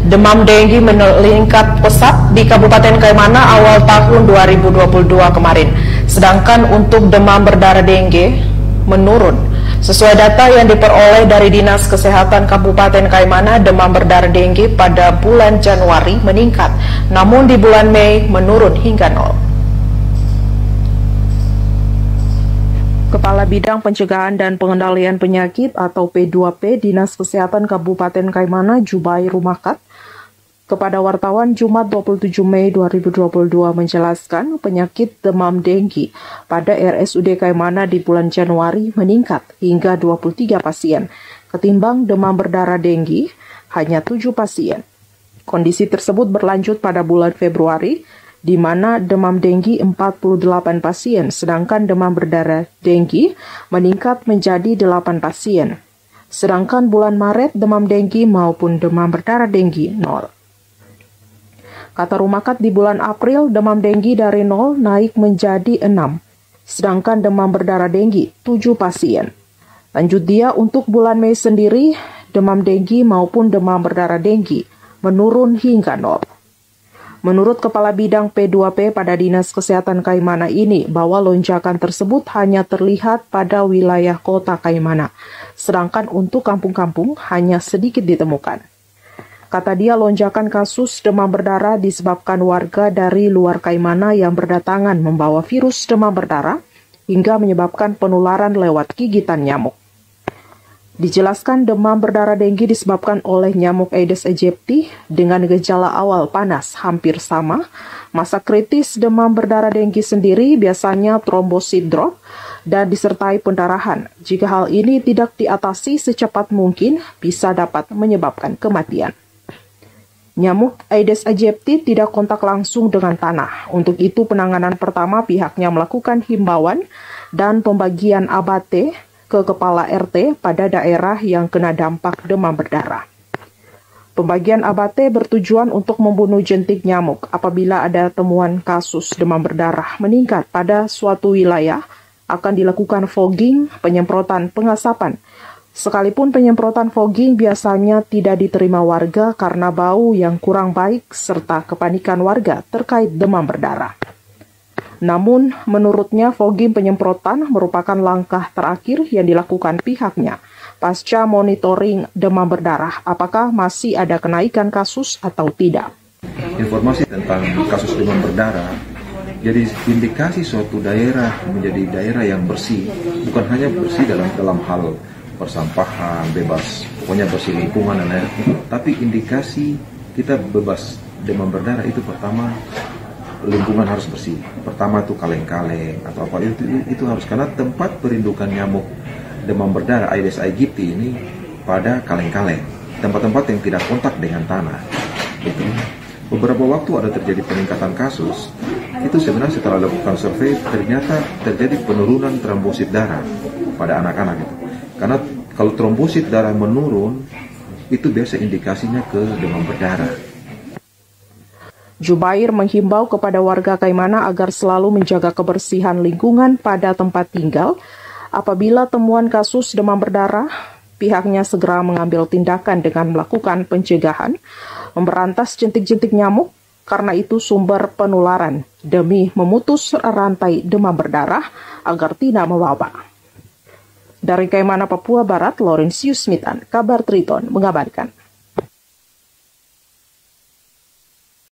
Demam denggi meningkat pesat di Kabupaten Kaimana awal tahun 2022 kemarin. Sedangkan untuk demam berdarah denggi menurun. Sesuai data yang diperoleh dari Dinas Kesehatan Kabupaten Kaimana, demam berdarah denggi pada bulan Januari meningkat, namun di bulan Mei menurun hingga 0. Kepala Bidang Pencegahan dan Pengendalian Penyakit atau P2P Dinas Kesehatan Kabupaten Kaimana, Jubair Rumakat, kepada wartawan Jumat 27 Mei 2022 menjelaskan penyakit demam denggi pada RSUD Kaimana di bulan Januari meningkat hingga 23 pasien, ketimbang demam berdarah denggi hanya 7 pasien. Kondisi tersebut berlanjut pada bulan Februari, di mana demam denggi 48 pasien, sedangkan demam berdarah denggi meningkat menjadi 8 pasien. Sedangkan bulan Maret demam denggi maupun demam berdarah denggi 0. Kata Rumakat, di bulan April demam denggi dari 0 naik menjadi 6, sedangkan demam berdarah denggi 7 pasien. Lanjut dia, untuk bulan Mei sendiri demam denggi maupun demam berdarah denggi menurun hingga 0. Menurut Kepala Bidang P2P pada Dinas Kesehatan Kaimana ini, bahwa lonjakan tersebut hanya terlihat pada wilayah kota Kaimana, sedangkan untuk kampung-kampung hanya sedikit ditemukan. Kata dia, lonjakan kasus demam berdarah disebabkan warga dari luar Kaimana yang berdatangan membawa virus demam berdarah hingga menyebabkan penularan lewat gigitan nyamuk. Dijelaskan demam berdarah denggi disebabkan oleh nyamuk Aedes aegypti dengan gejala awal panas hampir sama. Masa kritis demam berdarah denggi sendiri biasanya trombosit drop dan disertai pendarahan. Jika hal ini tidak diatasi secepat mungkin, bisa dapat menyebabkan kematian. Nyamuk Aedes aegypti tidak kontak langsung dengan tanah. Untuk itu penanganan pertama pihaknya melakukan himbauan dan pembagian abate ke kepala RT pada daerah yang kena dampak demam berdarah. Pembagian abate bertujuan untuk membunuh jentik nyamuk. Apabila ada temuan kasus demam berdarah meningkat pada suatu wilayah, akan dilakukan fogging, penyemprotan pengasapan. Sekalipun penyemprotan fogging biasanya tidak diterima warga karena bau yang kurang baik serta kepanikan warga terkait demam berdarah. Namun, menurutnya fogging penyemprotan merupakan langkah terakhir yang dilakukan pihaknya pasca monitoring demam berdarah, apakah masih ada kenaikan kasus atau tidak. Informasi tentang kasus demam berdarah, jadi indikasi suatu daerah menjadi daerah yang bersih, bukan hanya bersih dalam hal persampahan, bebas, pokoknya bersih lingkungan dan lain-lain, tapi indikasi kita bebas demam berdarah itu pertama, lingkungan harus bersih. Pertama itu kaleng-kaleng atau apa itu harus, karena tempat perindukan nyamuk demam berdarah Aedes aegypti ini pada kaleng-kaleng, tempat-tempat yang tidak kontak dengan tanah. Gitu. Beberapa waktu ada terjadi peningkatan kasus, itu sebenarnya setelah lakukan survei ternyata terjadi penurunan trombosit darah pada anak-anak itu. Karena kalau trombosit darah menurun, itu biasa indikasinya ke demam berdarah. Jubair menghimbau kepada warga Kaimana agar selalu menjaga kebersihan lingkungan pada tempat tinggal. Apabila temuan kasus demam berdarah, pihaknya segera mengambil tindakan dengan melakukan pencegahan, memberantas jentik-jentik nyamuk, karena itu sumber penularan, demi memutus rantai demam berdarah agar tidak mewabah. Dari Kaimana, Papua Barat, Laurentius Smitan, Kabar Triton mengabarkan.